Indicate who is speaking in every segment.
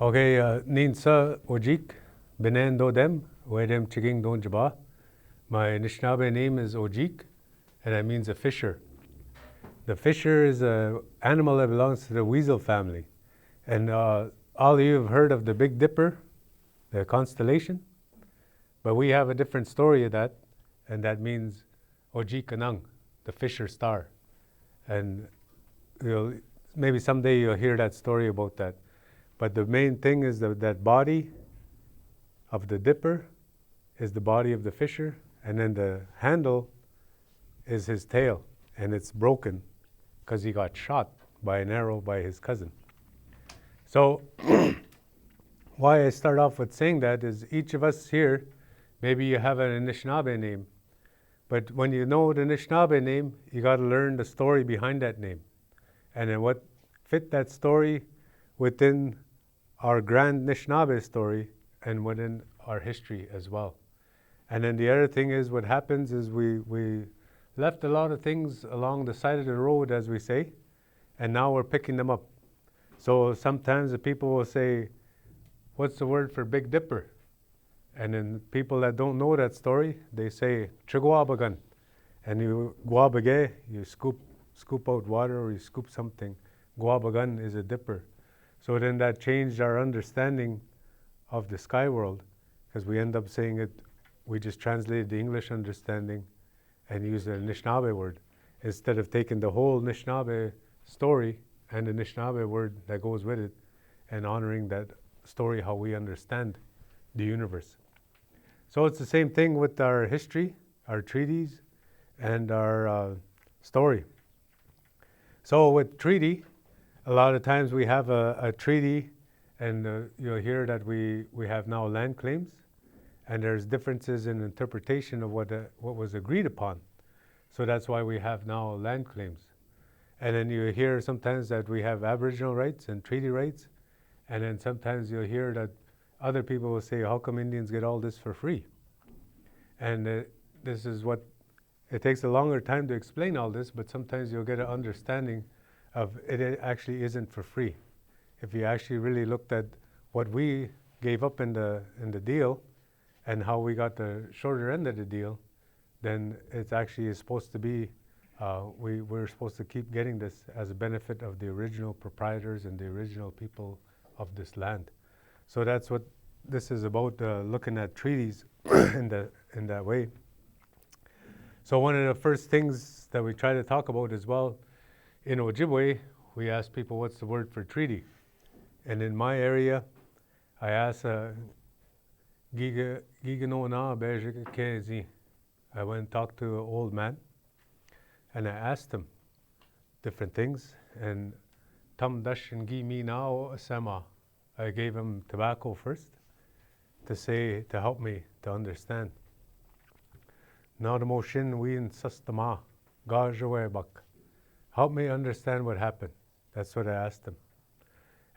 Speaker 1: Okay, Ninsa Ojik, Benen Dodem, Wedem Chiging Don Jaba. My Nishnabe name is Ojik, and that means a fisher. The fisher is an animal that belongs to the weasel family. And all of you have heard of the Big Dipper, the constellation, but we have a different story of that, and that means Ojik Anang, the fisher star. And maybe someday you'll hear that story about that. But the main thing is that body of the dipper is the body of the fisher, and then the handle is his tail, and it's broken because he got shot by an arrow by his cousin. So why I start off with saying that is each of us here, maybe you have an Anishinaabe name, but when you know the Nishnabe name, you got to learn the story behind that name, and then what fit that story within our grand Nishnabe story and within our history as well. And then the other thing is what happens is we left a lot of things along the side of the road, as we say, and now we're picking them up. So sometimes the people will say, what's the word for Big Dipper? And then people that don't know that story, they say, Chiguabagan. And you guabage, you scoop out water or you scoop something. Guabagan is a dipper. So then that changed our understanding of the sky world, because we end up saying it, we just translated the English understanding and used the Nishnabe word, instead of taking the whole Nishnabe story and the Nishnabe word that goes with it and honoring that story how we understand the universe. So it's the same thing with our history, our treaties, and our story. So with treaty, a lot of times we have a treaty, and you'll hear that we have now land claims, and there's differences in interpretation of what was agreed upon. So that's why we have now land claims. And then you hear sometimes that we have Aboriginal rights and treaty rights, and then sometimes you'll hear that other people will say, how come Indians get all this for free? And this is what, it takes a longer time to explain all this, but sometimes you'll get an understanding of it actually isn't for free. If you actually really looked at what we gave up in the deal and how we got the shorter end of the deal, then it actually is supposed to be, we're supposed to keep getting this as a benefit of the original proprietors and the original people of this land. So that's what this is about, looking at treaties in that way. So one of the first things that we try to talk about as well, in Ojibwe, we ask people what's the word for treaty. And in my area, I ask, I went and talked to an old man, and I asked him different things, and Tam Dashin Gi Mi Nao Sema. I gave him tobacco first to help me to understand. Now the motion we in Sustama, Gajawe Bak. Help me understand what happened. That's what I asked him.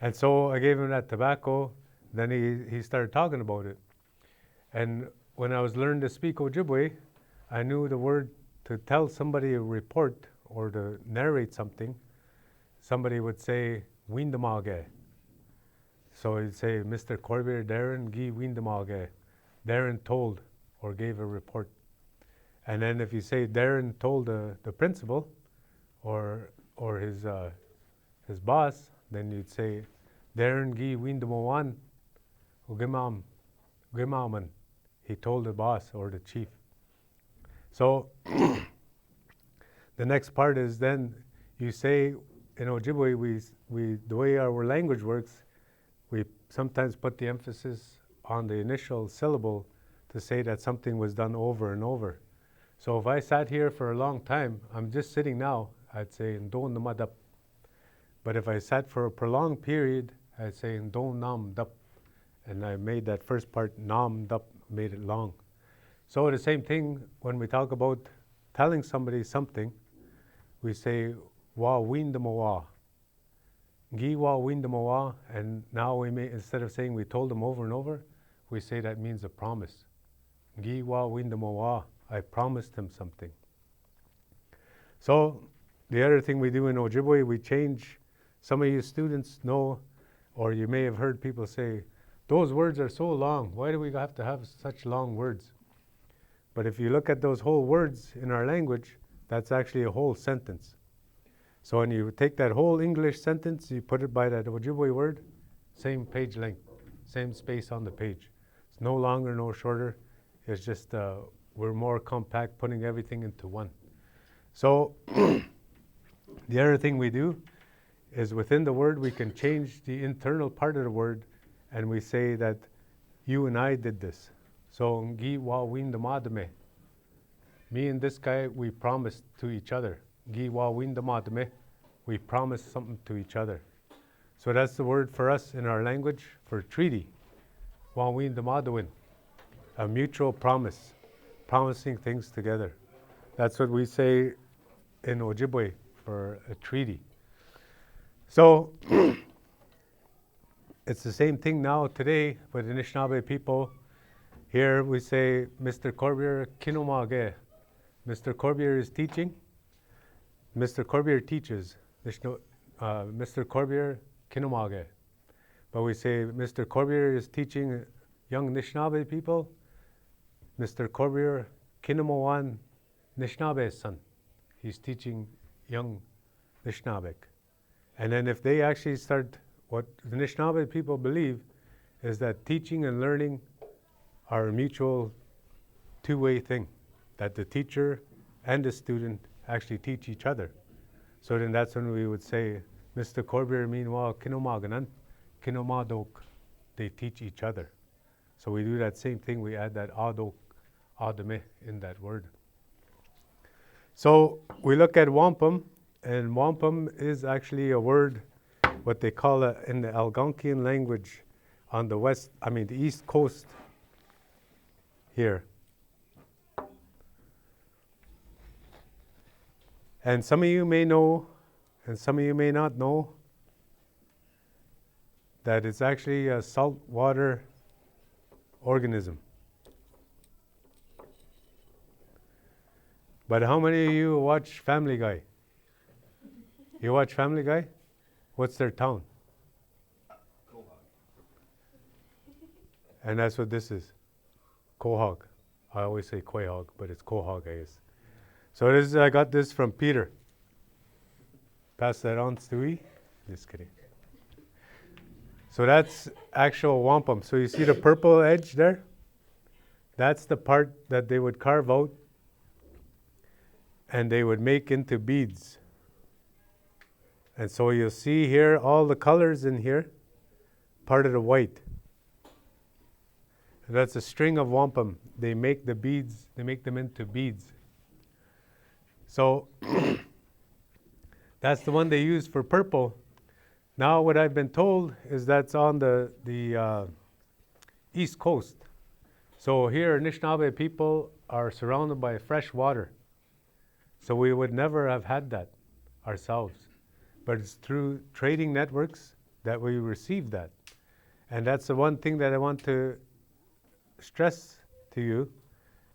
Speaker 1: And so I gave him that tobacco, then he started talking about it. And when I was learning to speak Ojibwe, I knew the word to tell somebody a report or to narrate something. Somebody would say, Windamage. So he'd say, Mr. Corbiere, Darren, Gi Windamage. Darren told or gave a report. And then if you say Darren told the principal or his boss, then you'd say, Darren Gi Windamawan Ugimam. He told the boss or the chief. So the next part is then you say in Ojibwe, we the way our language works, we sometimes put the emphasis on the initial syllable to say that something was done over and over. So if I sat here for a long time, I'm just sitting now, I'd say Ndon Namadap. But if I sat for a prolonged period, I'd say Ndon Nam Dap. And I made that first part Nam Dap, made it long. So the same thing when we talk about telling somebody something, we say Wa Windamawa. Gi Wa Windamawa, and now we may, instead of saying we told them over and over, we say that means a promise. Gi Wa Windamawa, I promised him something. So the other thing we do in Ojibwe, we change, some of you students know Or you may have heard people say, those words are so long. Why do we have to have such long words? But if you look at those whole words in our language, that's actually a whole sentence. So when you take that whole English sentence, you put it by that Ojibwe word, same page length, same space on the page. It's no longer, no shorter. It's just we're more compact, putting everything into one. So the other thing we do is within the word, we can change the internal part of the word, and we say that you and I did this. So, Ngi wa win the madame. Me and this guy, we promised to each other. Ngi wa win the madame. We promised something to each other. So that's the word for us in our language for treaty. Wa win the madawin. A mutual promise, promising things together. That's what we say in Ojibwe for a treaty. So it's the same thing now today with the Nishnabe people. Here we say, Mr. Corbiere kinomage. Mr. Corbiere is teaching. Mr. Corbiere teaches. Mr. Corbiere kinomage. But we say, Mr. Corbiere is teaching young Nishnabe people. Mr. Corbiere kinomowan Nishnabe's son. He's teaching young Nishnabe. And then if they actually start, what the Nishnabe people believe is that teaching and learning are a mutual two-way thing, that the teacher and the student actually teach each other. So then that's when we would say, Mr. Corbiere meanwhile, kinomaganan, kinomadok, they teach each other. So we do that same thing, we add that adok, adame in that word. So we look at wampum, and wampum is actually a word, what they call it in the Algonquian language on the the east coast here. And some of you may know, and some of you may not know, that it's actually a saltwater organism. But how many of you watch Family Guy? You watch Family Guy? What's their town? And that's what this is. Quahog. I always say Quahog, but it's Quahog, I guess. So I got this from Peter. Pass that on, Stewie. Just kidding. So that's actual wampum. So you see the purple edge there? That's the part that they would carve out and they would make into beads. And so you'll see here all the colors in here, part of the white. And that's a string of wampum. They make the beads, they make them into beads. So that's the one they use for purple. Now what I've been told is that's on the east coast. So here Nishnabe people are surrounded by fresh water. So we would never have had that ourselves. But it's through trading networks that we receive that. And that's the one thing that I want to stress to you,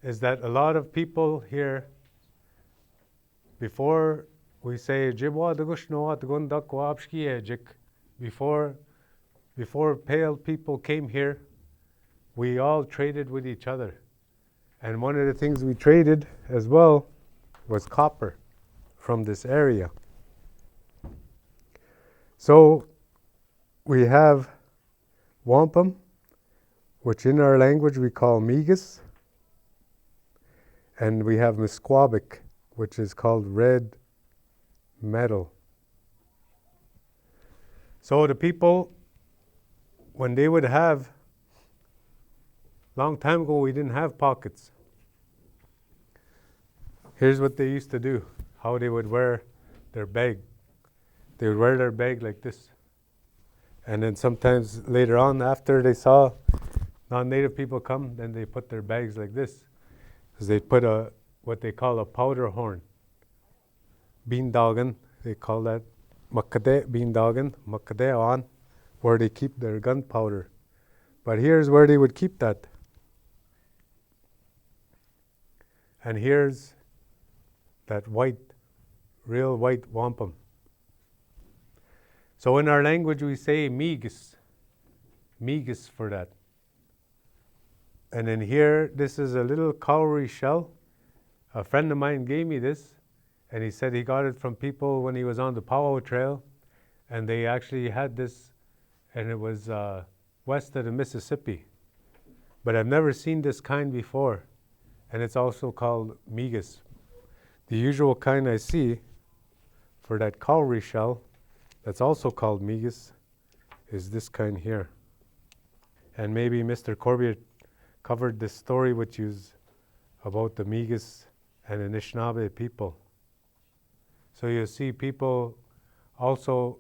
Speaker 1: is that a lot of people here, before we say before pale people came here, we all traded with each other. And one of the things we traded as well was copper from this area. So we have wampum, which in our language we call migas, and we have misquabic, which is called red metal. So the people, when they would have, long time ago we didn't have pockets. Here's what they used to do, how they would wear their bag. They would wear their bag like this. And then sometimes later on, after they saw non-native people come, then they put their bags like this. Because they put what they call a powder horn. Beandagan, they call that. Makade beandagan, makade on, where they keep their gunpowder. But here's where they would keep that. And here's that white, real white wampum. So in our language we say miigis for that. And in here, this is a little cowrie shell. A friend of mine gave me this, and he said he got it from people when he was on the Powwow Trail, and they actually had this, and it was west of the Mississippi. But I've never seen this kind before, and it's also called miigis. The usual kind I see for that cowrie shell, that's also called miigis, is this kind here. And maybe Mr. Corbiere covered this story with you about the miigis and the Nishnabe people. So you see people also,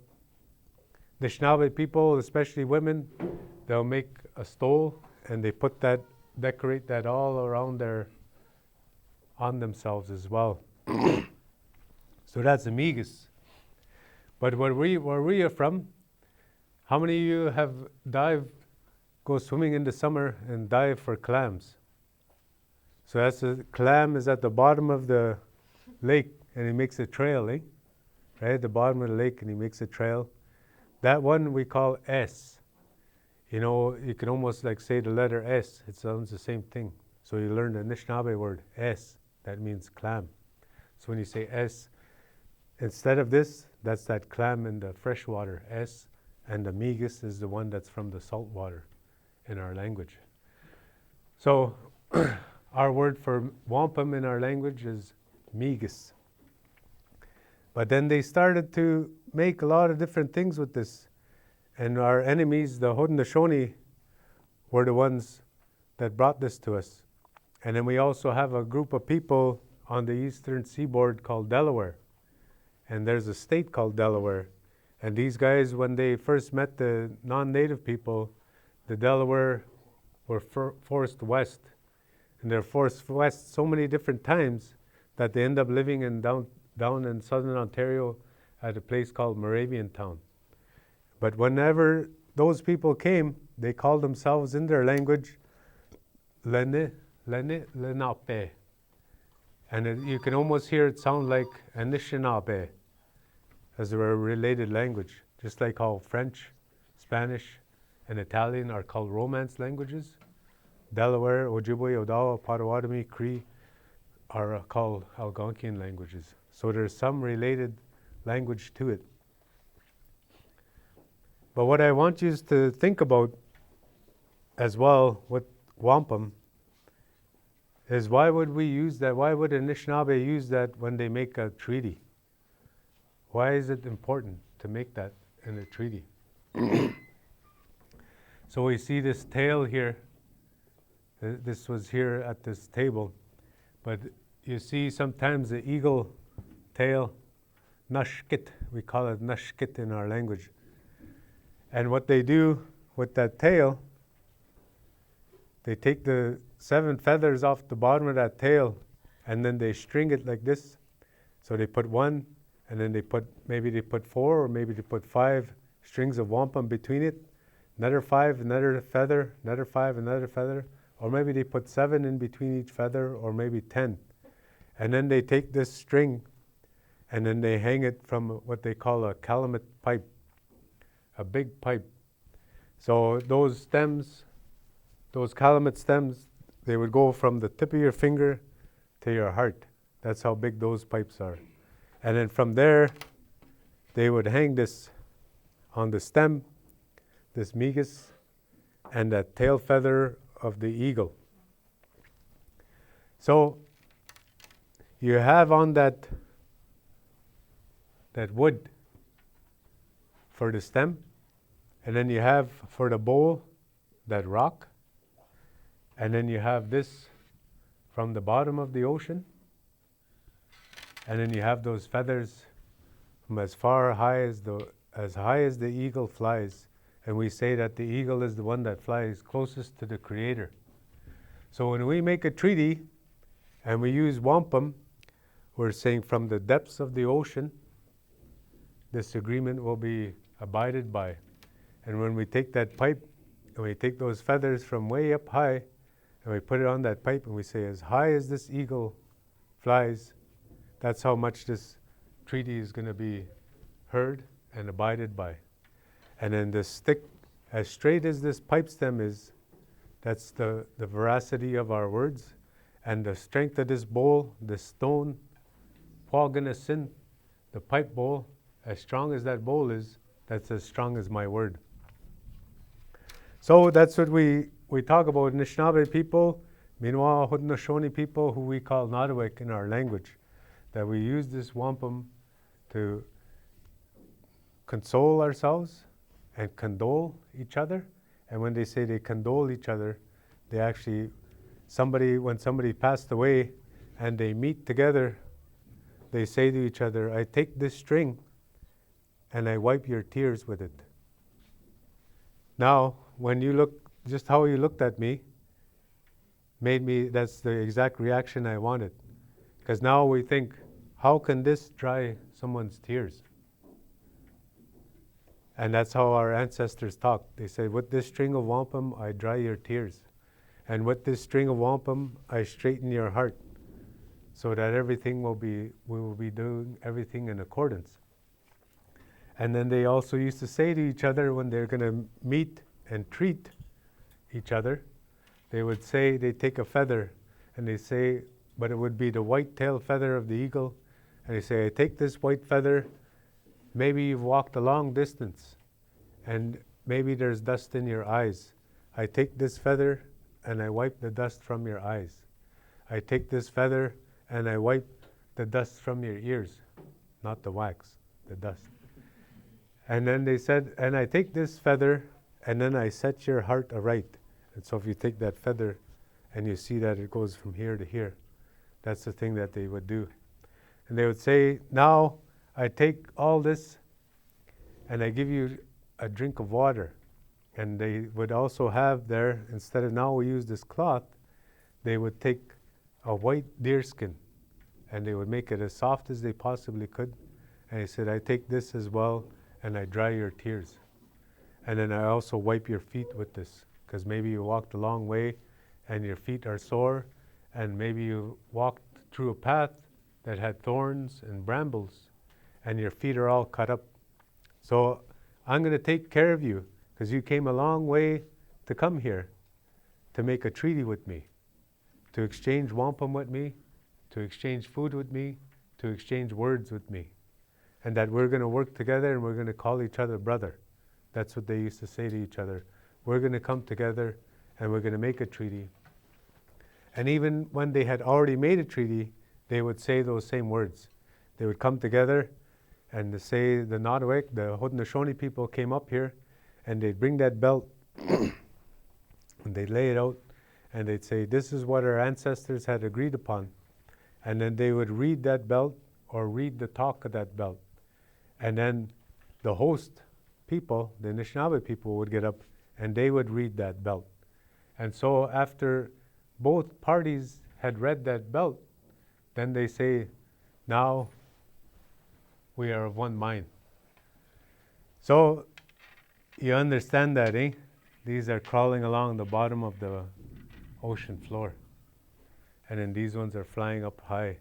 Speaker 1: Nishnabe people, especially women, they'll make a stole and they put that, decorate that all around on themselves as well. So that's a miigis. But where we are from, how many of you have go swimming in the summer and dive for clams? So that's a clam is at the bottom of the lake and he makes a trail, eh? Right at the bottom of the lake and he makes a trail. That one we call S. You know, you can almost like say the letter S. It sounds the same thing. So you learn the Nishnabe word S. That means clam. So when you say S, instead of this, that's that clam in the fresh water, S. And the miigis is the one that's from the salt water in our language. So our word for wampum in our language is miigis. But then they started to make a lot of different things with this. And our enemies, the Haudenosaunee, were the ones that brought this to us. And then we also have a group of people on the eastern seaboard called Delaware. And there's a state called Delaware. And these guys, when they first met the non-native people, the Delaware were forced west. And they're forced west so many different times that they end up living in down in southern Ontario at a place called Moravian Town. But whenever those people came, they called themselves in their language Lenape. And you can almost hear it sound like Anishinaabe as a related language, just like how French, Spanish, and Italian are called Romance languages. Delaware, Ojibwe, Odawa, Potawatomi, Cree are called Algonquian languages. So there's some related language to it. But what I want you to think about as well with wampum is why would we use that? Why would Anishinaabe use that when they make a treaty? Why is it important to make that in a treaty? So we see this tail here. This was here at this table. But you see sometimes the eagle tail, nashkit, we call it nashkit in our language. And what they do with that tail, they take the 7 feathers off the bottom of that tail and then they string it like this. So they put 1 and then maybe they put 4 or maybe they put 5 strings of wampum between it, another 5, another feather, another 5, another feather, or maybe they put 7 in between each feather or maybe 10. And then they take this string and then they hang it from what they call a calumet pipe, a big pipe. So those stems, those calumet stems, they would go from the tip of your finger to your heart. That's how big those pipes are. And then from there, they would hang this on the stem, this miigis, and that tail feather of the eagle. So you have on that wood for the stem, and then you have for the bowl that rock, and then you have this from the bottom of the ocean, and then you have those feathers from as high as the eagle flies, and we say that the eagle is the one that flies closest to the Creator. So when we make a treaty and we use wampum, we're saying from the depths of the ocean, this agreement will be abided by. And when we take that pipe and we take those feathers from way up high and we put it on that pipe and we say, as high as this eagle flies, that's how much this treaty is going to be heard and abided by. And then the stick, as straight as this pipe stem is, that's the veracity of our words. And the strength of this bowl, the stone, sin, the pipe bowl, as strong as that bowl is, that's as strong as my word. So that's what we talk about Nishnabe people, Minwa Haudenosaunee people, who we call Naudowik in our language, that we use this wampum to console ourselves and condole each other. And when they say they condole each other, they actually, when somebody passed away and they meet together, they say to each other, I take this string and I wipe your tears with it. Now, when you look, just how you looked at me, that's the exact reaction I wanted. Because now we think, how can this dry someone's tears? And that's how our ancestors talked. They said, with this string of wampum, I dry your tears. And with this string of wampum, I straighten your heart, so that we will be doing everything in accordance. And then they also used to say to each other when they're going to meet and treat each other, they would say, they take a feather, and they say, but it would be the white tail feather of the eagle, and they say, I take this white feather. Maybe you've walked a long distance, and maybe there's dust in your eyes. I take this feather, and I wipe the dust from your eyes. I take this feather, and I wipe the dust from your ears. Not the wax, the dust. And then they said, and I take this feather, and then I set your heart aright. And so if you take that feather, and you see that it goes from here to here, that's the thing that they would do. And they would say, now I take all this and I give you a drink of water. And they would also have there, instead of now we use this cloth, they would take a white deerskin and they would make it as soft as they possibly could. And he said, I take this as well and I dry your tears. And then I also wipe your feet with this, because maybe you walked a long way and your feet are sore, and maybe you walked through a path that had thorns and brambles, and your feet are all cut up. So I'm going to take care of you, because you came a long way to come here to make a treaty with me, to exchange wampum with me, to exchange food with me, to exchange words with me, and that we're going to work together and we're going to call each other brother. That's what they used to say to each other. We're going to come together and we're going to make a treaty. And even when they had already made a treaty, they would say those same words. They would come together and to say the Naudowik, the Haudenosaunee people came up here, and they'd bring that belt and they'd lay it out and they'd say, this is what our ancestors had agreed upon. And then they would read that belt or read the talk of that belt. And then the host people, the Nishnabe people, would get up and they would read that belt. And so after both parties had read that belt, then they say, now we are of one mind. So you understand that, eh? These are crawling along the bottom of the ocean floor. And then these ones are flying up high.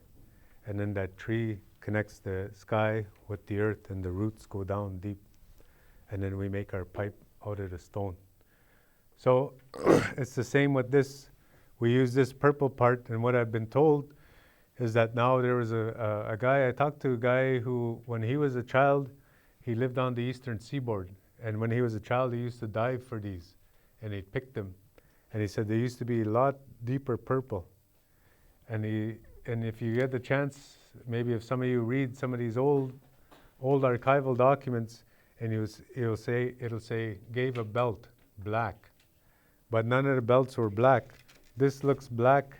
Speaker 1: And then that tree connects the sky with the earth, and the roots go down deep. And then we make our pipe out of the stone. So it's the same with this. We use this purple part, and what I've been told is that now there was a guy, I talked to a guy who, when he was a child, he lived on the eastern seaboard. And when he was a child, he used to dive for these, and he picked them. And he said they used to be a lot deeper purple. And if you get the chance, maybe if some of you read some of these old archival documents, and it'll say gave a belt black, but none of the belts were black. This looks black,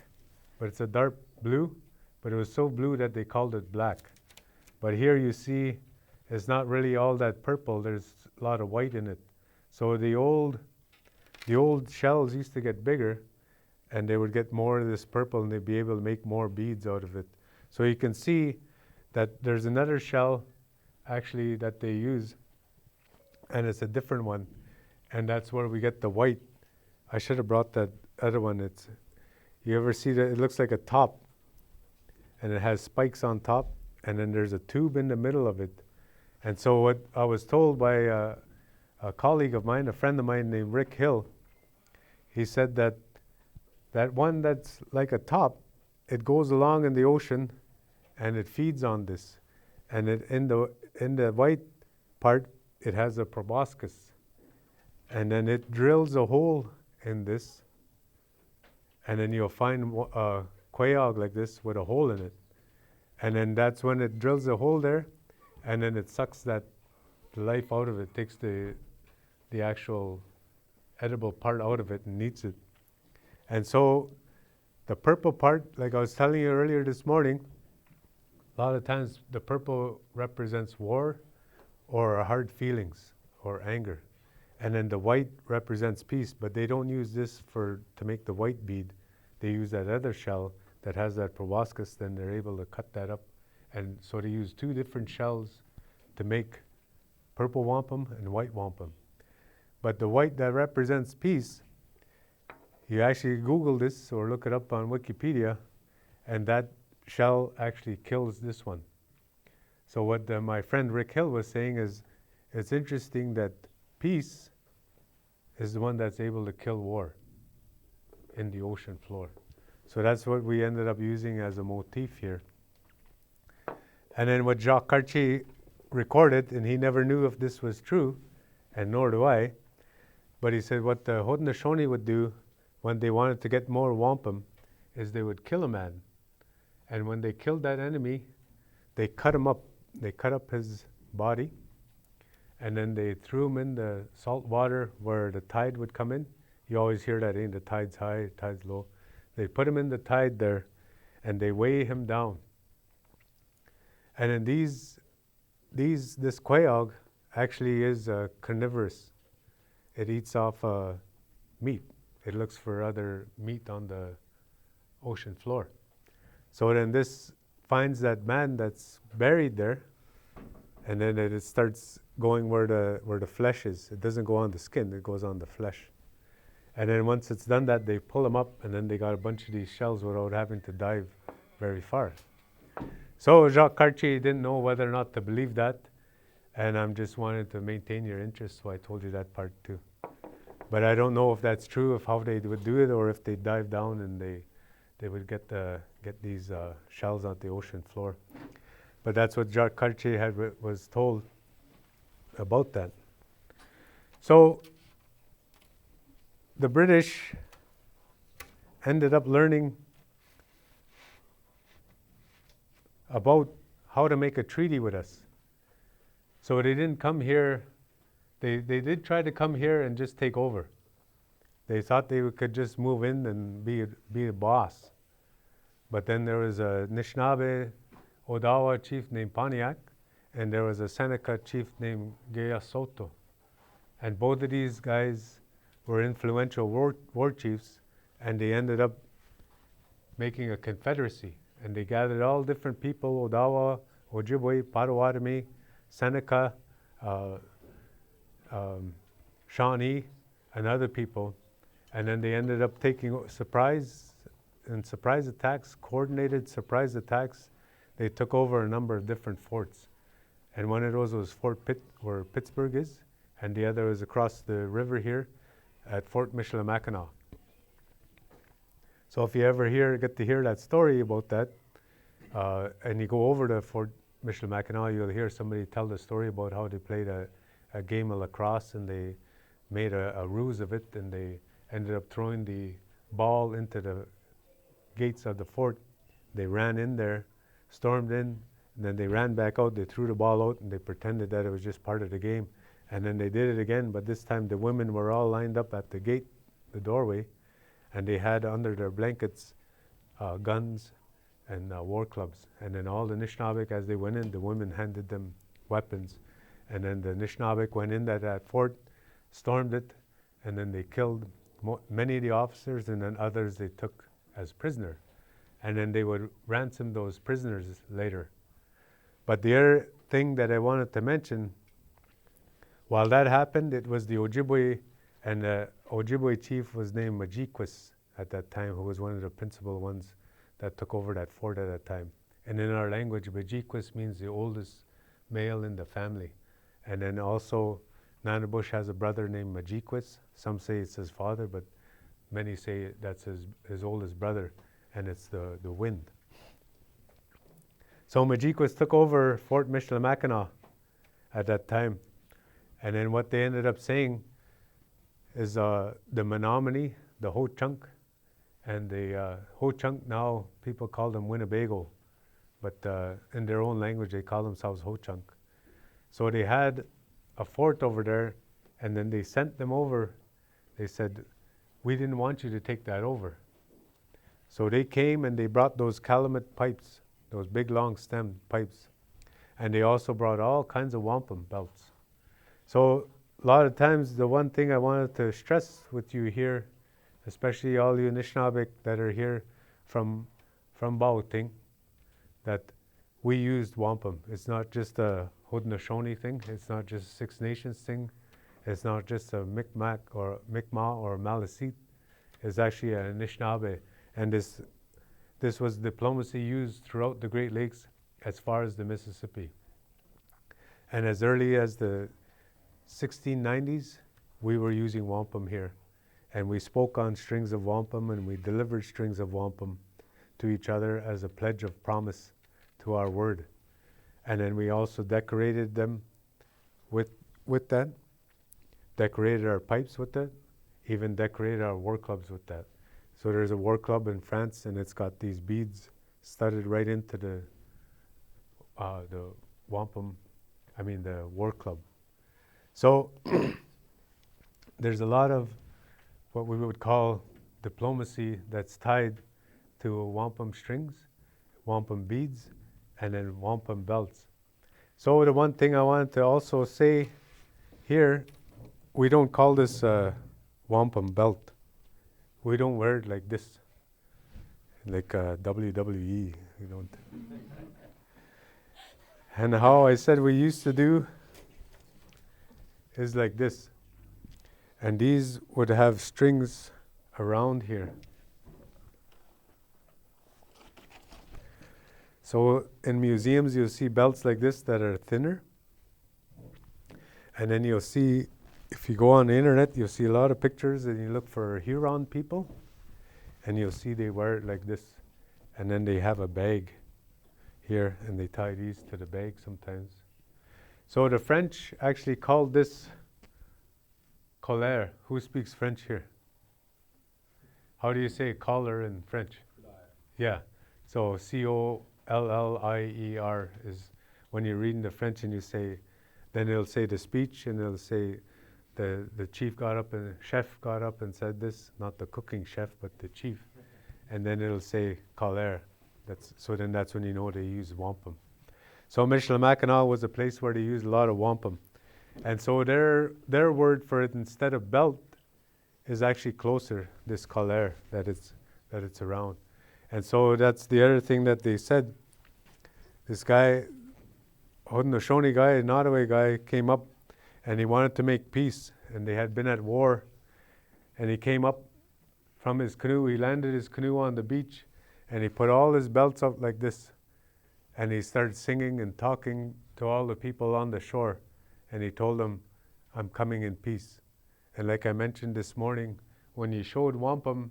Speaker 1: but it's a dark blue, but it was so blue that they called it black. But here you see it's not really all that purple. There's a lot of white in it. So the old shells used to get bigger, and they would get more of this purple, and they'd be able to make more beads out of it. So you can see that there's another shell actually that they use, and it's a different one, and that's where we get the white. I should have brought that other one. You ever see that? It looks like a top, and it has spikes on top, and then there's a tube in the middle of it. And so what I was told by a colleague of mine, a friend of mine named Rick Hill, he said that that one that's like a top, it goes along in the ocean and it feeds on this. And in the white part, it has a proboscis. And then it drills a hole in this, and then you'll find a quaog like this with a hole in it. And then that's when it drills a hole there, and then it sucks that life out of it, takes the actual edible part out of it and eats it. And so the purple part, like I was telling you earlier this morning, a lot of times the purple represents war or hard feelings or anger. And then the white represents peace, but they don't use this to make the white bead. They use that other shell that has that proboscis, then they're able to cut that up. And so they use two different shells to make purple wampum and white wampum. But the white that represents peace, you actually Google this or look it up on Wikipedia, and that shell actually kills this one. So what my friend Rick Hill was saying is, it's interesting that peace is the one that's able to kill war in the ocean floor. So that's what we ended up using as a motif here. And then what Jacques Cartier recorded, and he never knew if this was true, and nor do I, but he said what the Haudenosaunee would do when they wanted to get more wampum is they would kill a man. And when they killed that enemy, they cut him up. They cut up his body, and then they threw him in the salt water where the tide would come in. You always hear that, the tide's high, the tide's low. They put him in the tide there, and they weigh him down. And then this quaog actually is carnivorous. It eats off meat. It looks for other meat on the ocean floor. So then this finds that man that's buried there, and then it starts going where the flesh is. It doesn't go on the skin, it goes on the flesh. And then once it's done that, they pull them up, and then they got a bunch of these shells without having to dive very far. So Jacques Cartier didn't know whether or not to believe that, and I'm just wanted to maintain your interest, so I told you that part too. But I don't know if that's true, of how they would do it, or if they dive down and they would get these shells on the ocean floor. But that's what Jacques Cartier was told about that. So the British ended up learning about how to make a treaty with us. So they didn't come here, they did try to come here and just take over. They thought they could just move in and be a boss. But then there was a Nishnabe Odawa chief named Pontiac, and there was a Seneca chief named Gaya Soto. And both of these guys were influential war chiefs, and they ended up making a confederacy. And they gathered all different people, Odawa, Ojibwe, Potawatomi, Seneca, Shawnee, and other people. And then they ended up taking surprise attacks, coordinated surprise attacks. They took over a number of different forts. And one of those was Fort Pitt, where Pittsburgh is, and the other was across the river here at Fort Michilimackinac. So if you ever get to hear that story about that, and you go over to Fort Michilimackinac, you'll hear somebody tell the story about how they played a game of lacrosse, and they made a ruse of it, and they ended up throwing the ball into the gates of the fort. They ran in there, stormed in, and then they ran back out. They threw the ball out, and they pretended that it was just part of the game. And then they did it again, but this time the women were all lined up at the gate, the doorway, and they had under their blankets guns and war clubs. And then all the Nishnabe, as they went in, the women handed them weapons. And then the Nishnabe went in that fort, stormed it, and then they killed many of the officers, and then others they took as prisoner. And then they would ransom those prisoners later. But the other thing that I wanted to mention, while that happened, it was the Ojibwe, and the Ojibwe chief was named Majikwis at that time, who was one of the principal ones that took over that fort at that time. And in our language, Majikwis means the oldest male in the family. And then also Nanabush has a brother named Majikwis. Some say it's his father, but many say that's his oldest brother, and it's the wind. So Majikwis took over Fort Michilimackinac at that time. And then what they ended up saying is the Menominee, the Ho-Chunk, and the Ho-Chunk now people call them Winnebago, but in their own language they call themselves Ho-Chunk. So they had a fort over there, and then they sent them over. They said, we didn't want you to take that over. So they came and they brought those Calumet pipes, those big long stem pipes, and they also brought all kinds of wampum belts. So a lot of times the one thing I wanted to stress with you here, especially all you Anishinaabe that are here from Baoting, that we used wampum. It's not just a Haudenosaunee thing. It's not just a Six Nations thing. It's not just a Mi'kmaq or Mi'kmaq or Maliseet. It's actually an Anishinaabe. And this was diplomacy used throughout the Great Lakes as far as the Mississippi. And as early as the 1690s, we were using wampum here. And we spoke on strings of wampum, and we delivered strings of wampum to each other as a pledge of promise to our word. And then we also decorated them with that, decorated our pipes with that, even decorated our war clubs with that. So there's a war club in France, and it's got these beads studded right into the wampum, the war club. So there's a lot of what we would call diplomacy that's tied to wampum strings, wampum beads, and then wampum belts. So the one thing I wanted to also say here, we don't call this wampum belt. We don't wear it like this, like WWE. We don't. And how I said we used to do is like this. And these would have strings around here. So in museums, you'll see belts like this that are thinner. And then you'll see, if you go on the internet, you'll see a lot of pictures, and you look for Huron people, and you'll see they wear it like this. And then they have a bag here, and they tie these to the bag sometimes. So the French actually called this collar. Who speaks French here? How do you say collar in French? Yeah. So C-O-L-L-I-E-R is when you're reading the French and you say, then it'll say the speech, and it'll say the chief got up and chef got up and said this, not the cooking chef, but the chief. And then it'll say collar. So then that's when you know they use wampum. So Michilimackinac was a place where they used a lot of wampum. And so their word for it instead of belt is actually closer, this collar that it's around. And so that's the other thing that they said. This guy, Haudenosaunee guy, an Ottawa guy, came up and he wanted to make peace. And they had been at war. And he came up from his canoe. He landed his canoe on the beach. And he put all his belts up like this. And he started singing and talking to all the people on the shore. And he told them, I'm coming in peace. And like I mentioned this morning, when you showed wampum,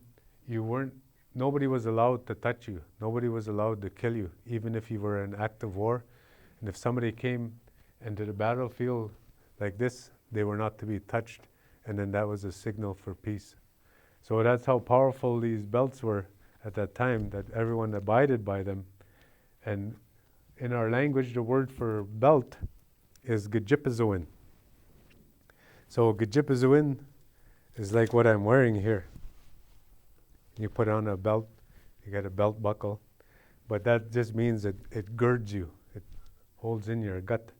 Speaker 1: nobody was allowed to touch you. Nobody was allowed to kill you, even if you were in active war. And if somebody came into the battlefield like this, they were not to be touched. And then that was a signal for peace. So that's how powerful these belts were at that time, that everyone abided by them. And in our language, the word for belt is Gjipizuin. So Gjipizuin is like what I'm wearing here. You put on a belt, you get a belt buckle, but that just means that it girds you, it holds in your gut.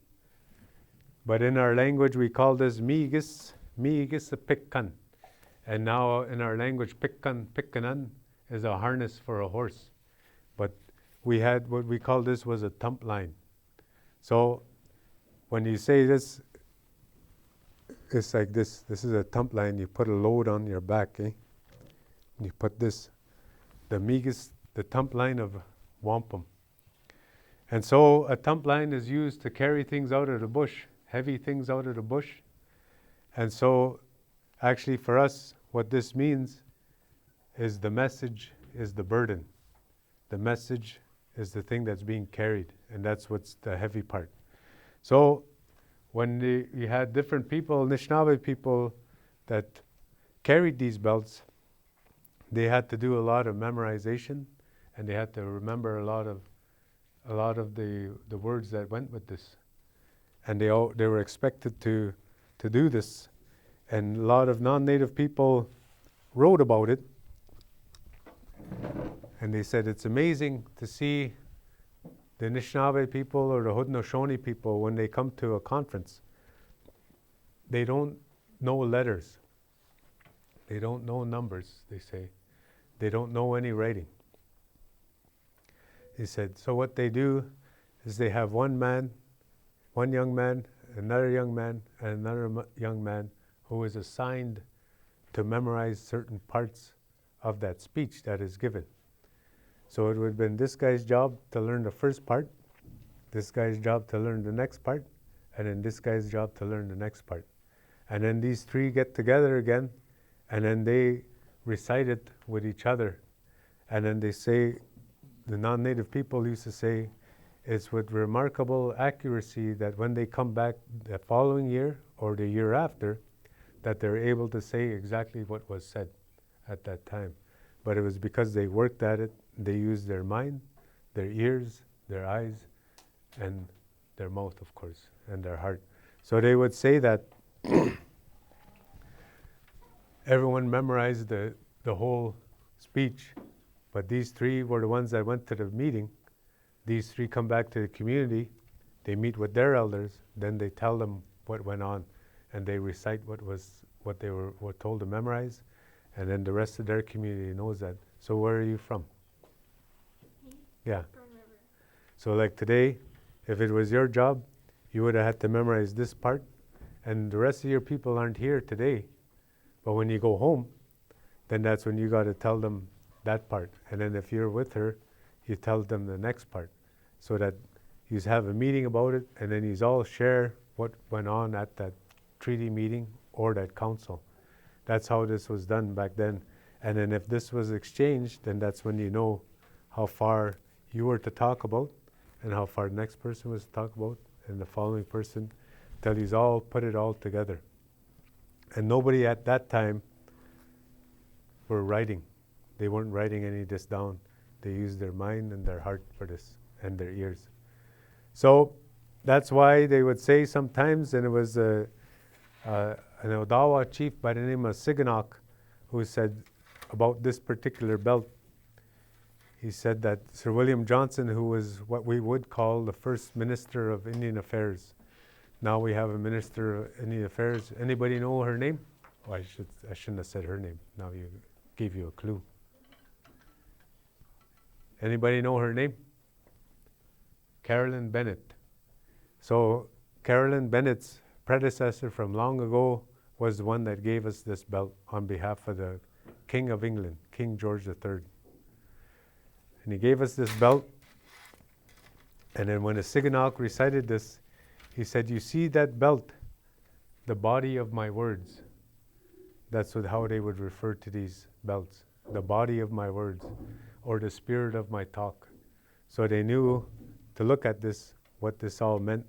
Speaker 1: But in our language, we call this miigis a pikkan. And now in our language, pikkanan is a harness for a horse. But we had what we call this was a tump line. So when you say this, it's like this. This is a tump line. You put a load on your back, eh? You put this, the miigis, the tump line of wampum. And so a tump line is used to carry things out of the bush, heavy things out of the bush. And so actually for us, what this means is the message is the burden. The message is the thing that's being carried, and that's what's the heavy part. So when you had different people, Nishnabe people, that carried these belts, they had to do a lot of memorization, and they had to remember a lot of the words that went with this, and they were expected to do this, and a lot of non-native people wrote about it, and they said it's amazing to see the Nishnabe people or the Haudenosaunee people when they come to a conference. They don't know letters. They don't know numbers, they say. They don't know any writing. He said, so what they do is they have one young man, another young man, and another young man who is assigned to memorize certain parts of that speech that is given. So it would have been this guy's job to learn the first part, this guy's job to learn the next part, and then this guy's job to learn the next part. And then these three get together again, and then they recite it with each other. And then they say, the non-native people used to say, it's with remarkable accuracy that when they come back the following year or the year after, that they're able to say exactly what was said at that time. But it was because they worked at it, they used their mind, their ears, their eyes, and their mouth, of course, and their heart. So they would say that everyone memorized the whole speech, but these three were the ones that went to the meeting. These three come back to the community, they meet with their elders, then they tell them what went on, and they recite what they were told to memorize, and then the rest of their community knows that. So where are you from?
Speaker 2: Me?
Speaker 1: Yeah.
Speaker 2: From River.
Speaker 1: So like today, if it was your job, you would have had to memorize this part, and the rest of your people aren't here today. But when you go home, then that's when you got to tell them that part. And then if you're with her, you tell them the next part, so that you have a meeting about it, and then you all share what went on at that treaty meeting or that council. That's how this was done back then. And then if this was exchanged, then that's when you know how far you were to talk about and how far the next person was to talk about, and the following person, till you all put it all together. And nobody at that time were writing. They weren't writing any of this down. They used their mind and their heart for this, and their ears. So that's why they would say sometimes, and it was an Odawa chief by the name of Shingwauk who said about this particular belt. He said that Sir William Johnson, who was what we would call the first Minister of Indian Affairs, now we have a Minister of Indian Affairs. Anybody know her name? Oh, I shouldn't have said her name. Now you gave you a clue. Anybody know her name? Carolyn Bennett. So Carolyn Bennett's predecessor from long ago was the one that gave us this belt on behalf of the King of England, King George III. And he gave us this belt, and then when the Shingwauk recited this, he said, you see that belt, the body of my words. That's how they would refer to these belts, the body of my words, or the spirit of my talk. So they knew to look at this, what this all meant,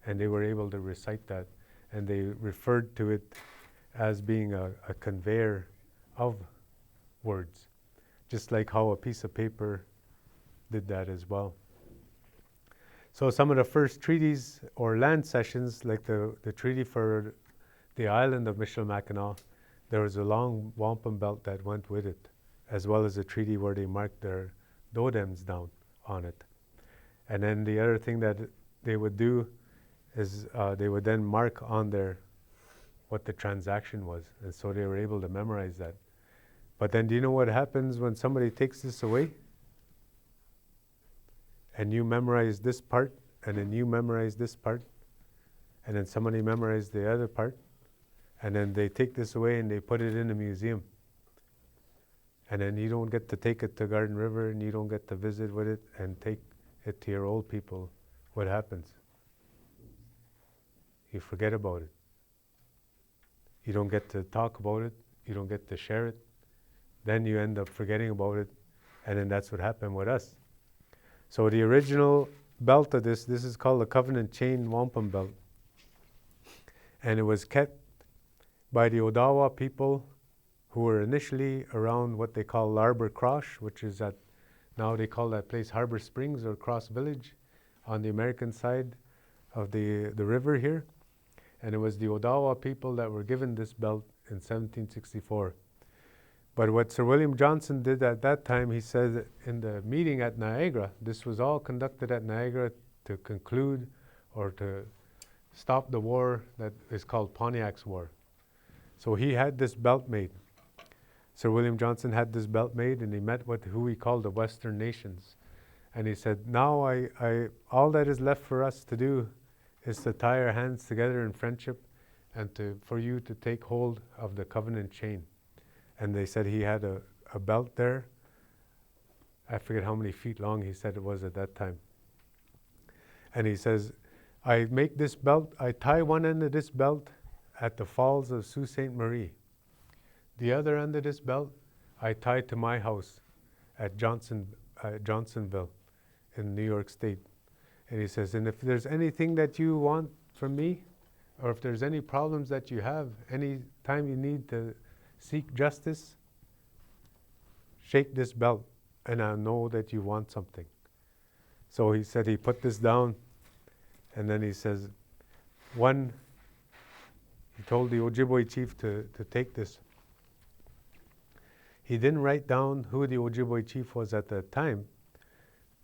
Speaker 1: and they were able to recite that. And they referred to it as being a conveyor of words, just like how a piece of paper did that as well. So some of the first treaties or land cessions, like the treaty for the island of Michilimackinac, there was a long wampum belt that went with it, as well as a treaty where they marked their totems down on it. And then the other thing that they would do is they would then mark on there what the transaction was, and so they were able to memorize that. But then do you know what happens when somebody takes this away? And you memorize this part, and then you memorize this part, and then somebody memorized the other part, and then they take this away and they put it in a museum. And then you don't get to take it to Garden River, and you don't get to visit with it and take it to your old people. What happens? You forget about it. you don't get to talk about it, you don't get to share it, then you end up forgetting about it, and then that's what happened with us. So the original belt of this is called the Covenant Chain Wampum Belt. And it was kept by the Odawa people who were initially around what they call Larbour Cross, which is at, now they call that place Harbor Springs or Cross Village on the American side of the river here. And it was the Odawa people that were given this belt in 1764. But what Sir William Johnson did at that time, he said in the meeting at Niagara, this was all conducted at Niagara to conclude or to stop the war that is called Pontiac's War. So he had this belt made. Sir William Johnson had this belt made, and he met with who he called the Western nations. And he said, now all that is left for us to do is to tie our hands together in friendship and for you to take hold of the covenant chain. And they said he had a belt there. I forget how many feet long he said it was at that time. And he says, I make this belt, I tie one end of this belt at the falls of Sault Ste. Marie. The other end of this belt, I tie to my house at Johnsonville in New York State. And he says, and if there's anything that you want from me, or if there's any problems that you have, any time you need to seek justice, shake this belt, and I'll know that you want something. So he said he put this down, and then he says, he told the Ojibwe chief to take this. He didn't write down who the Ojibwe chief was at that time,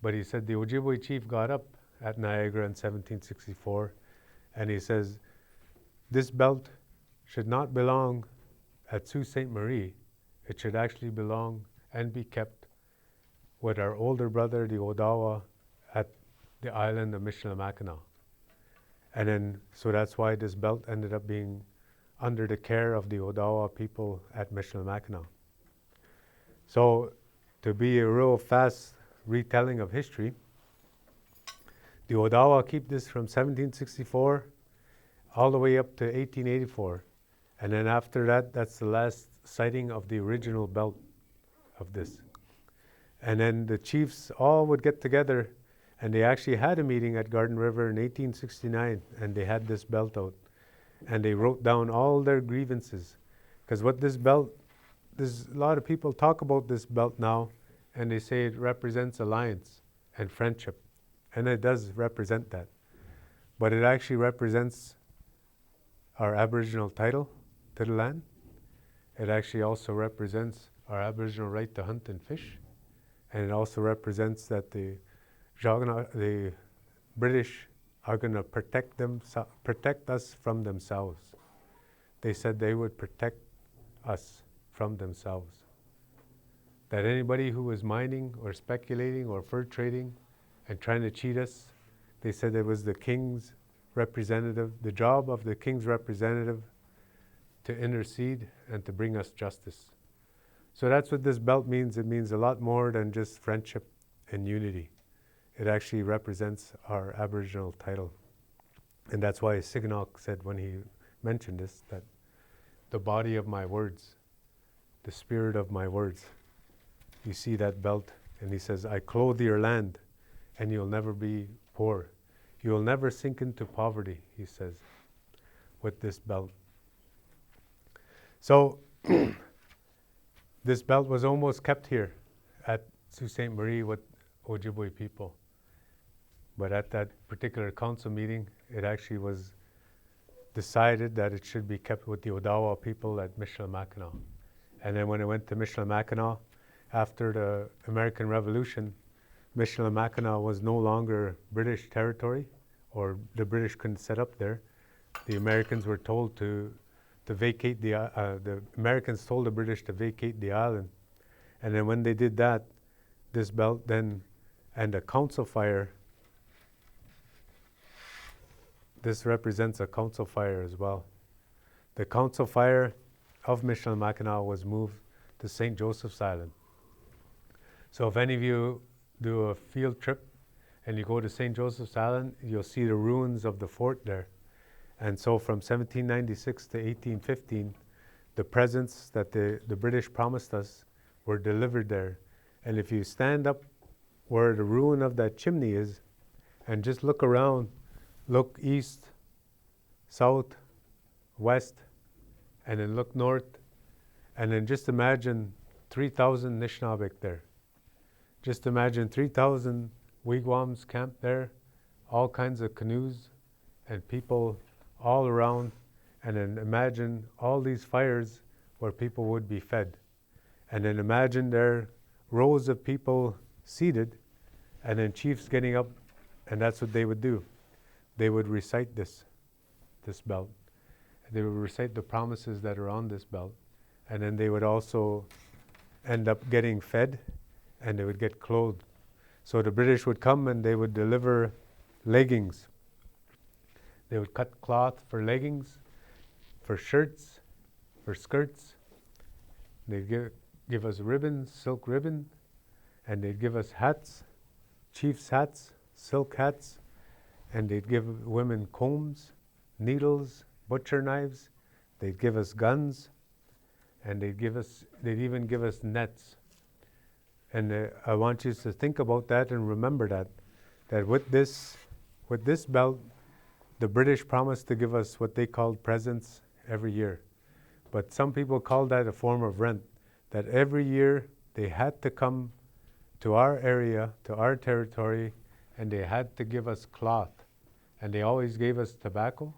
Speaker 1: but he said the Ojibwe chief got up at Niagara in 1764, and he says, this belt should not belong at Sault Ste. Marie. It should actually belong and be kept with our older brother, the Odawa, at the island of Michilimackinac. And then, so that's why this belt ended up being under the care of the Odawa people at Michilimackinac. So, to be a real fast retelling of history, the Odawa keep this from 1764 all the way up to 1884. And then after that, that's the last sighting of the original belt of this. And then the chiefs all would get together, and they actually had a meeting at Garden River in 1869, and they had this belt out. And they wrote down all their grievances. Because what this belt, there's a lot of people talk about this belt now, and they say it represents alliance and friendship. And it does represent that. But it actually represents our Aboriginal title to the land. It actually also represents our Aboriginal right to hunt and fish. And it also represents that the British are going to protect us from themselves. They said they would protect us from themselves. That anybody who was mining or speculating or fur trading and trying to cheat us, they said it was the king's representative, the job of the king's representative to intercede and to bring us justice. So that's what this belt means. It means a lot more than just friendship and unity. It actually represents our Aboriginal title. And that's why Shingwauk said when he mentioned this, that the body of my words, the spirit of my words. You see that belt, and he says, I clothe your land, and you'll never be poor. You'll never sink into poverty, he says, with this belt. So, this belt was almost kept here at Sault Ste. Marie with Ojibwe people. But at that particular council meeting, it actually was decided that it should be kept with the Odawa people at Michilimackinac. And then when it went to Michilimackinac, after the American Revolution, Michilimackinac was no longer British territory, or the British couldn't set up there. The Americans were told to vacate the Americans told the British to vacate the island. And then when they did that, this belt then, and a council fire, this represents a council fire as well. The council fire of Michilimackinac was moved to St. Joseph's Island. So if any of you do a field trip and you go to St. Joseph's Island, you'll see the ruins of the fort there. And so from 1796 to 1815, the presents that the British promised us were delivered there. And if you stand up where the ruin of that chimney is and just look around, look east, south, west, and then look north, and then just imagine 3,000 Nishnabe there. Just imagine 3,000 wigwams camped there, all kinds of canoes and people all around, and then imagine all these fires where people would be fed. And then imagine there rows of people seated, and then chiefs getting up, and that's what they would do. They would recite this belt. They would recite the promises that are on this belt, and then they would also end up getting fed, and they would get clothed. So the British would come and they would deliver leggings. They would cut cloth for leggings, for shirts, for skirts. They'd give us ribbons, silk ribbon, and they'd give us hats, chief's hats, silk hats, and they'd give women combs, needles, butcher knives. They'd give us guns, and they'd even give us nets. And I want you to think about that and remember that with this belt, the British promised to give us what they called presents every year. But some people call that a form of rent, that every year they had to come to our area, to our territory, and they had to give us cloth. And they always gave us tobacco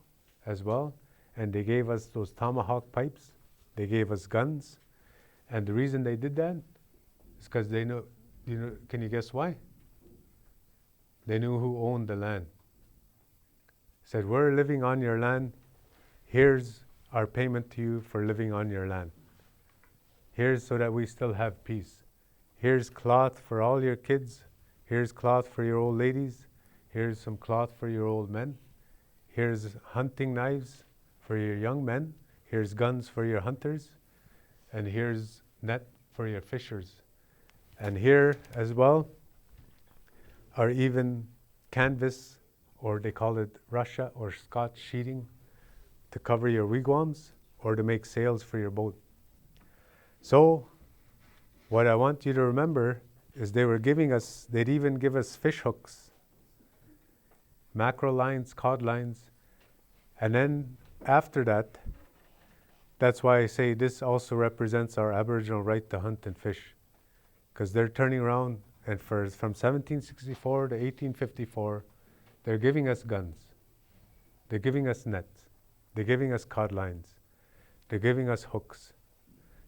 Speaker 1: as well, and they gave us those tomahawk pipes. They gave us guns. And the reason they did that is because they know, can you guess why? They knew who owned the land. Said, we're living on your land. Here's our payment to you for living on your land. Here's so that we still have peace. Here's cloth for all your kids. Here's cloth for your old ladies. Here's some cloth for your old men. Here's hunting knives for your young men. Here's guns for your hunters. And here's net for your fishers. And here as well are even canvas, or they call it Russia or Scotch sheeting, to cover your wigwams or to make sails for your boat. So what I want you to remember is they'd even give us fish hooks, mackerel lines, cod lines, and then after that, that's why I say this also represents our Aboriginal right to hunt and fish, because they're turning around and from 1764 to 1854, they're giving us guns, they're giving us nets, they're giving us cod lines, they're giving us hooks,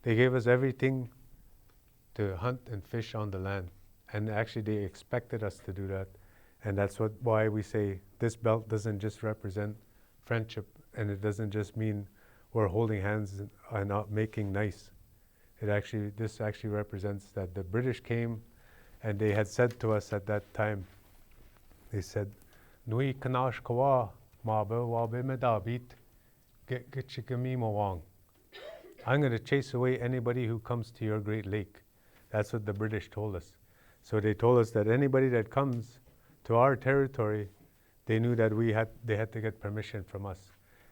Speaker 1: they gave us everything to hunt and fish on the land. And actually they expected us to do that. And that's why we say this belt doesn't just represent friendship, and it doesn't just mean we're holding hands and not making nice. This actually represents that the British came and they had said to us at that time, they said, Nui kanash kawa mabe wabe medabit getchikamimo. I'm going to chase away anybody who comes to your Great Lake. That's what the British told us. So they told us that anybody that comes to our territory, they knew that they had to get permission from us.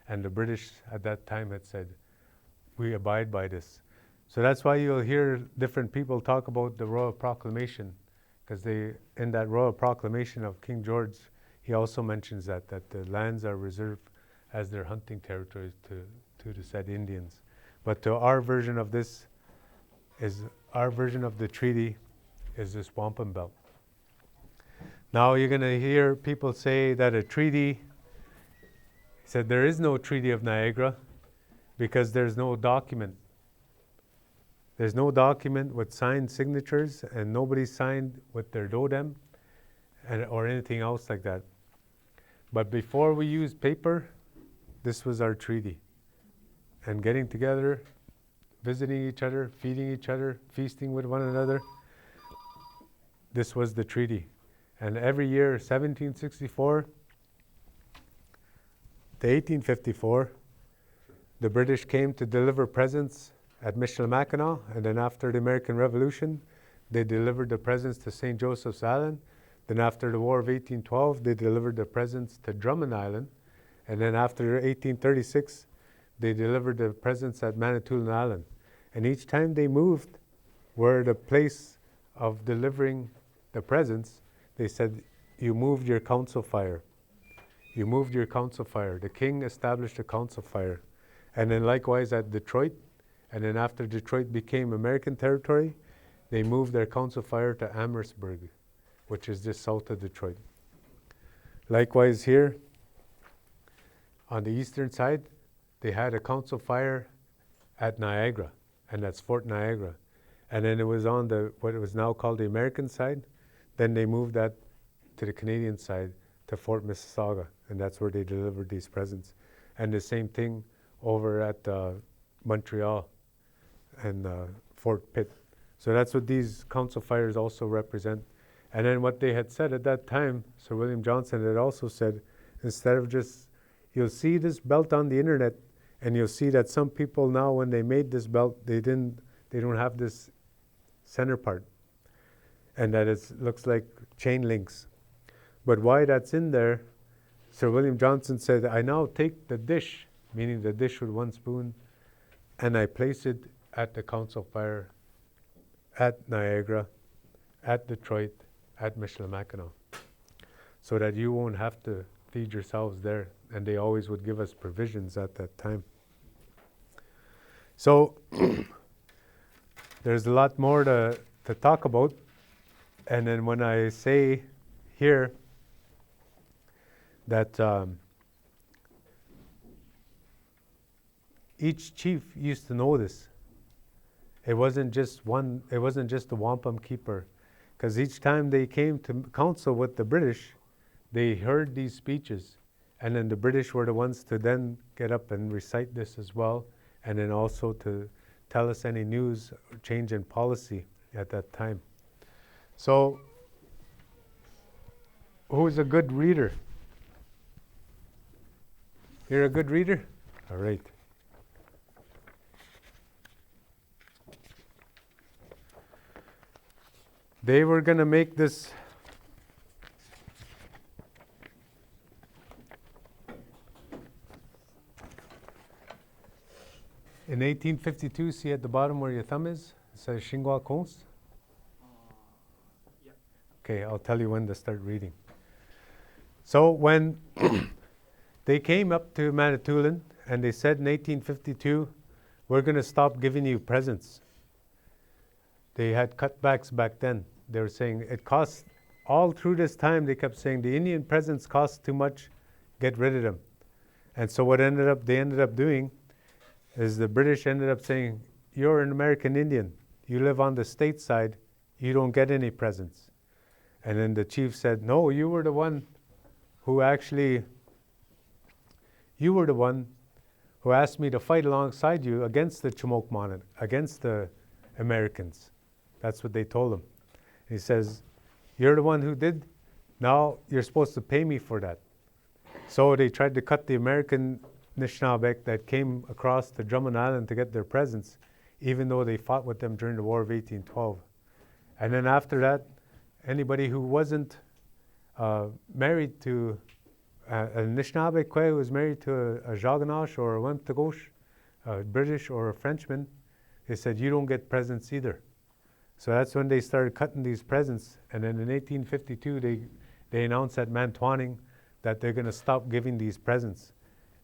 Speaker 1: And the British at that time had said, we abide by this. So that's why you'll hear different people talk about the Royal Proclamation, because in that Royal Proclamation of King George, he also mentions that the lands are reserved as their hunting territories to the said Indians. But to our version of this our version of the treaty is this wampum belt. Now you're going to hear people say that a treaty, he said there is no Treaty of Niagara because there's no document. There's no document with signed signatures, and nobody signed with their dodem or anything else like that. But before we used paper, this was our treaty. And getting together, visiting each other, feeding each other, feasting with one another, this was the treaty. And every year, 1764 to 1854, the British came to deliver presents at Michilimackinac, and then after the American Revolution, they delivered the presents to St. Joseph's Island. Then after the War of 1812, they delivered the presents to Drummond Island. And then after 1836, they delivered the presents at Manitoulin Island. And each time they moved where the place of delivering the presents, they said, you moved your council fire. You moved your council fire. The king established a council fire. And then likewise at Detroit, and then after Detroit became American territory, they moved their council fire to Amherstburg, which is just south of Detroit. Likewise here, on the eastern side, they had a council fire at Niagara, and that's Fort Niagara. And then it was on what it was now called the American side. Then they moved that to the Canadian side, to Fort Mississauga, and that's where they delivered these presents. And the same thing over at Montreal and Fort Pitt. So that's what these council fires also represent. And then what they had said at that time, Sir William Johnson had also said, instead of just, you'll see this belt on the internet, and you'll see that some people now, when they made this belt, they don't have this center part, and that it looks like chain links. But why that's in there, Sir William Johnson said, I now take the dish, meaning the dish with one spoon, and I place it at the council fire, at Niagara, at Detroit, at Michilimackinac, so that you won't have to feed yourselves there. And they always would give us provisions at that time. So there's a lot more to talk about. And then when I say here that each chief used to know this. It wasn't just the wampum keeper, because each time they came to council with the British, they heard these speeches, and then the British were the ones to then get up and recite this as well, and then also to tell us any news or change in policy at that time. So, who's a good reader? You're a good reader? All right. They were going to make this in 1852. See at the bottom where your thumb is? It says Shingwauk.
Speaker 2: Yeah.
Speaker 1: Okay, I'll tell you when to start reading. So when they came up to Manitoulin and they said in 1852, we're going to stop giving you presents. They had cutbacks back then. They were saying it costs, all through this time they kept saying the Indian presents cost too much, get rid of them. And so what they ended up doing is the British ended up saying, you're an American Indian, you live on the state side, you don't get any presents. And then the chief said, no, you were the one who asked me to fight alongside you against the Chumokmanen, against the Americans. That's what they told him. He says, you're the one who did, now you're supposed to pay me for that. So they tried to cut the American Nishnabe that came across to Drummond Island to get their presents, even though they fought with them during the War of 1812. And then after that, anybody who wasn't married to a Nishnabe who was married to a Jaganash or a Wemptagosh, a British or a Frenchman, they said, you don't get presents either. So that's when they started cutting these presents. And then in 1852, they announced at Mantowaning that they're going to stop giving these presents.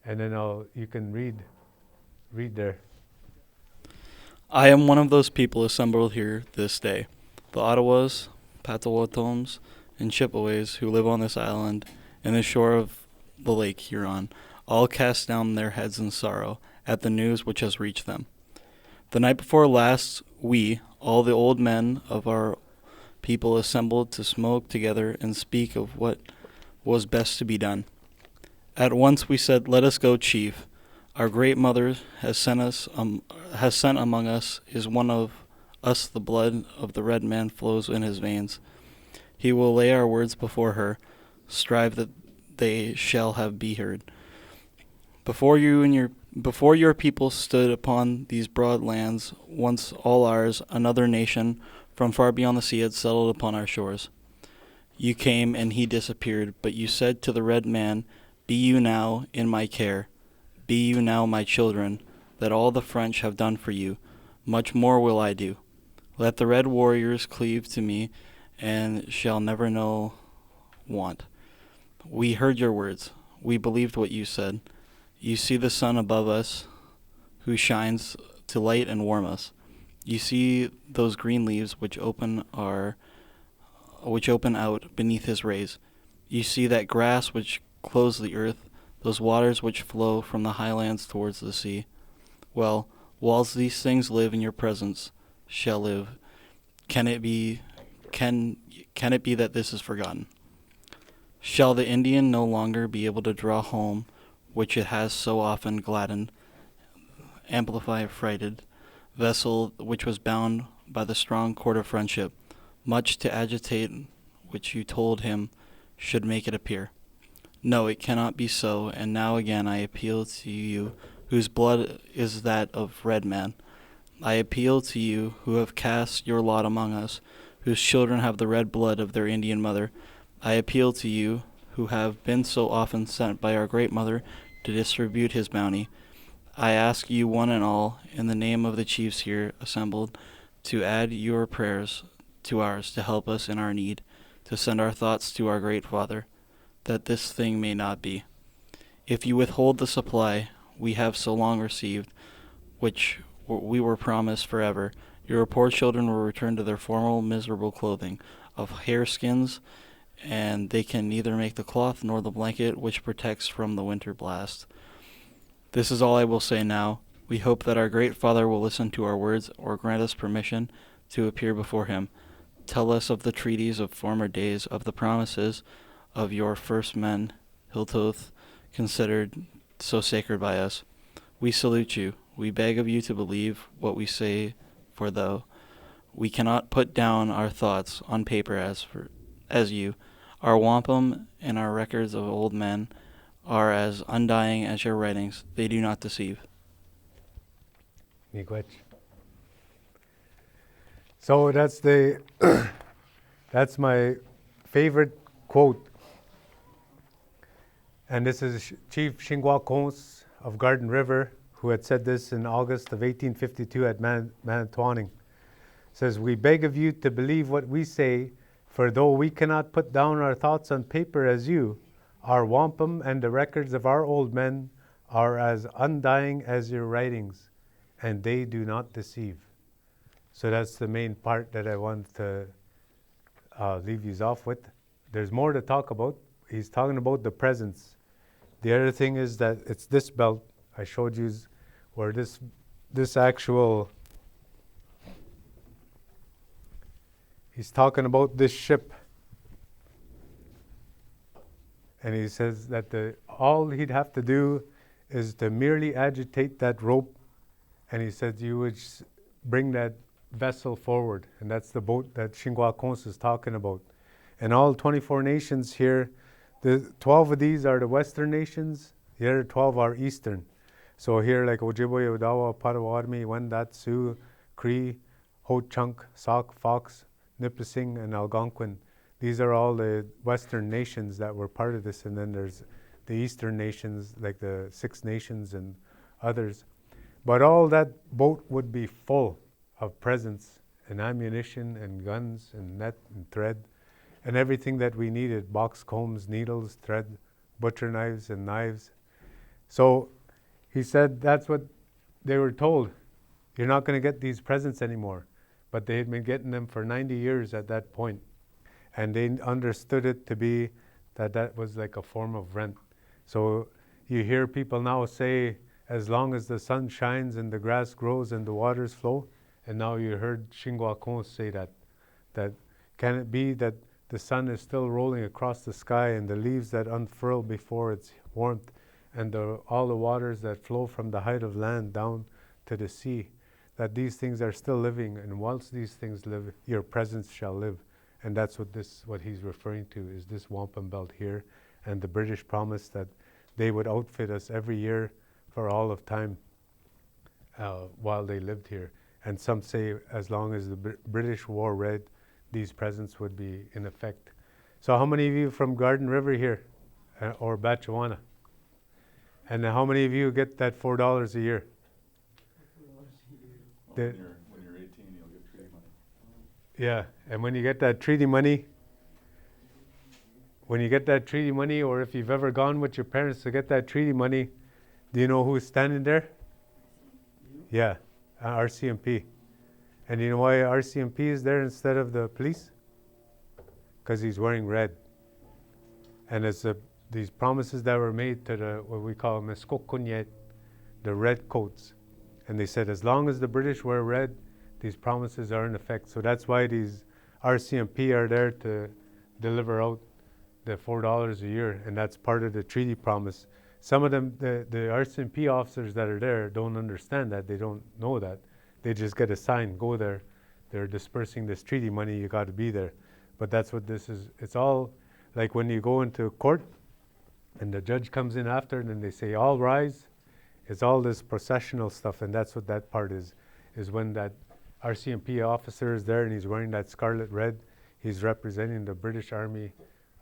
Speaker 1: And then you can read there.
Speaker 2: I am one of those people assembled here this day, the Ottawas, Potawatoms, and Chippeways who live on this island and the shore of the Lake Huron, all cast down their heads in sorrow at the news which has reached them. The night before last, we, all the old men of our people, assembled to smoke together and speak of what was best to be done. At once we said, let us go, chief. Our great mother has sent among us is one of us. The blood of the red man flows in his veins. He will lay our words before her, strive that they shall be heard. Before your people stood upon these broad lands, once all ours, another nation from far beyond the sea had settled upon our shores. You came and he disappeared, but you said to the red man, Be you now in my care. Be you now my children, that all the French have done for you. Much more will I do. Let the red warriors cleave to me, and shall never know want. We heard your words. We believed what you said. You see the sun above us, who shines to light and warm us. You see those green leaves which open out beneath his rays. You see that grass which clothes the earth, those waters which flow from the highlands towards the sea. Well, whilst these things live in your presence, shall live. Can it be that this is forgotten? Shall the Indian no longer be able to draw home, which it has so often gladdened, amplify frighted, vessel which was bound by the strong cord of friendship, much to agitate, which you told him should make it appear? No, it cannot be so, and now again I appeal to you, whose blood is that of red man. I appeal to you, who have cast your lot among us, whose children have the red blood of their Indian mother. I appeal to you, who have been so often sent by our great mother to distribute his bounty. I ask you one and all, in the name of the chiefs here assembled, to add your prayers to ours to help us in our need, to send our thoughts to our great Father, that this thing may not be. If you withhold the supply we have so long received, which we were promised forever, your poor children will return to their former miserable clothing of hare skins, and they can neither make the cloth nor the blanket which protects from the winter blast. This is all I will say now. We hope that our great Father will listen to our words or grant us permission to appear before him. Tell us of the treaties of former days, of the promises of your first men, Hiltoth, considered so sacred by us. We salute you. We beg of you to believe what we say, for though we cannot put down our thoughts on paper as you, our wampum and our records of old men are as undying as your writings. They do not deceive.
Speaker 1: Miigwech. So that's that's my favorite quote. And this is Chief Shingwauk of Garden River, who had said this in August of 1852 at Manitowoc. Says, we beg of you to believe what we say, for though we cannot put down our thoughts on paper as you, our wampum and the records of our old men are as undying as your writings, and they do not deceive. So that's the main part that I want to leave you off with. There's more to talk about. He's talking about the presence. The other thing is that it's this belt I showed you where this actual, he's talking about this ship. And he says that all he'd have to do is to merely agitate that rope, and he said you would bring that vessel forward, and that's the boat that Shingwauk is talking about. And all 24 nations here, the 12 of these are the Western nations, the other 12 are Eastern. So here, like Ojibwe, Odawa, Potawatomi, Wendat, Sioux, Cree, Ho-Chunk, Sauk, Fox, Nipissing, and Algonquin. These are all the Western nations that were part of this, and then there's the Eastern nations, like the Six Nations and others. But all that boat would be full of presents and ammunition and guns and net and thread and everything that we needed, box combs, needles, thread, butcher knives and knives. So he said that's what they were told. You're not going to get these presents anymore. But they had been getting them for 90 years at that point. And they understood it to be that was like a form of rent. So you hear people now say, as long as the sun shines and the grass grows and the waters flow, and now you heard Shingwauk say that can it be that the sun is still rolling across the sky and the leaves that unfurl before its warmth and all the waters that flow from the height of land down to the sea, that these things are still living, and whilst these things live, your presence shall live. And that's what he's referring to, is this wampum belt here, and the British promised that they would outfit us every year for all of time while they lived here. And some say as long as the British wore red, these presents would be in effect. So how many of you from Garden River here, or Batchewana? And how many of you get that $4 a year?
Speaker 3: Well, when you're 18, you'll get treaty money.
Speaker 1: Yeah, and when you get that treaty money, or if you've ever gone with your parents to get that treaty money, do you know who's standing there? Yeah, RCMP. And you know why RCMP is there instead of the police? Because he's wearing red. And it's these promises that were made to the, what we call Meskokunyet, the red coats. And they said as long as the British wear red, these promises are in effect. So that's why these RCMP are there to deliver out the $4 a year, and that's part of the treaty promise. Some of them, the RCMP officers that are there don't understand that. They don't know that. They just get a sign, go there. They're dispersing this treaty money, you got to be there. But that's what this is. It's all like when you go into court and the judge comes in after and then they say, all rise. It's all this processional stuff, and that's what that part is when that RCMP officer is there and he's wearing that scarlet red, he's representing the British Army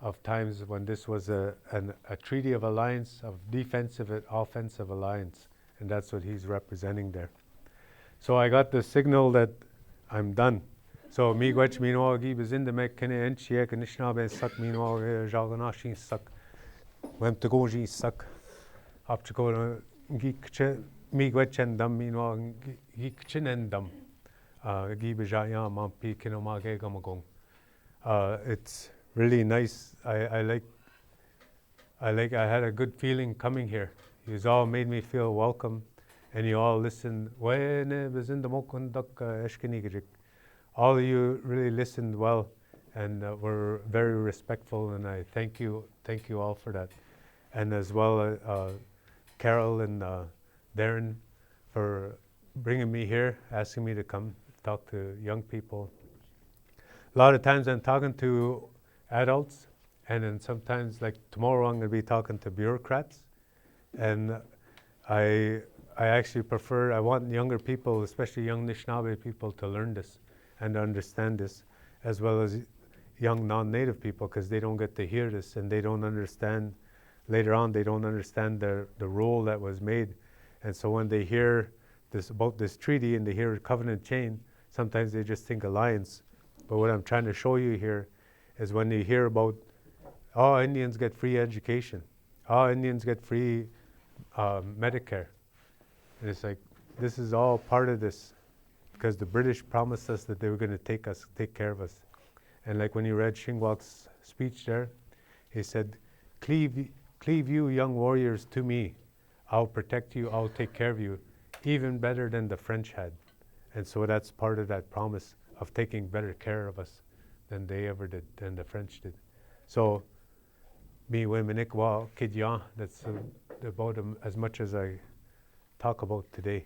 Speaker 1: of times when this was a treaty of alliance, of defensive and offensive alliance, and that's what he's representing there. So I got the signal that I'm done. So mi gwech mino gi bezinde me kene enchie Nishnabe sak mino jaganashin sak wem to go ji sak up to go gikche mi gwech endam mino gikchen endam gi bejaya mampi kinomage gamagong. It's really nice. I had a good feeling coming here. You all made me feel welcome, and you all listened. All of you really listened well, and were very respectful, and I thank you all for that. And as well, Carol and Darren for bringing me here, asking me to come talk to young people. A lot of times I'm talking to adults, and then sometimes, like tomorrow, I'm going to be talking to bureaucrats, and I actually prefer, I want younger people, especially young Nishnabe people, to learn this and understand this, as well as young non-native people, because they don't get to hear this, and they don't understand, later on, they don't understand the role that was made. And so when they hear this about this treaty and they hear covenant chain, sometimes they just think alliance. But what I'm trying to show you here is when you hear about, oh, Indians get free education, oh, Indians get free Medicare. And it's like, this is all part of this, because the British promised us that they were going to take care of us. And like when you read Shingwauk's speech there, he said, cleave you young warriors to me. I'll protect you, I'll take care of you, even better than the French had. And so that's part of that promise of taking better care of us than they ever did, than the French did. So, me womenik wa kidya, that's about as much as I talk about today.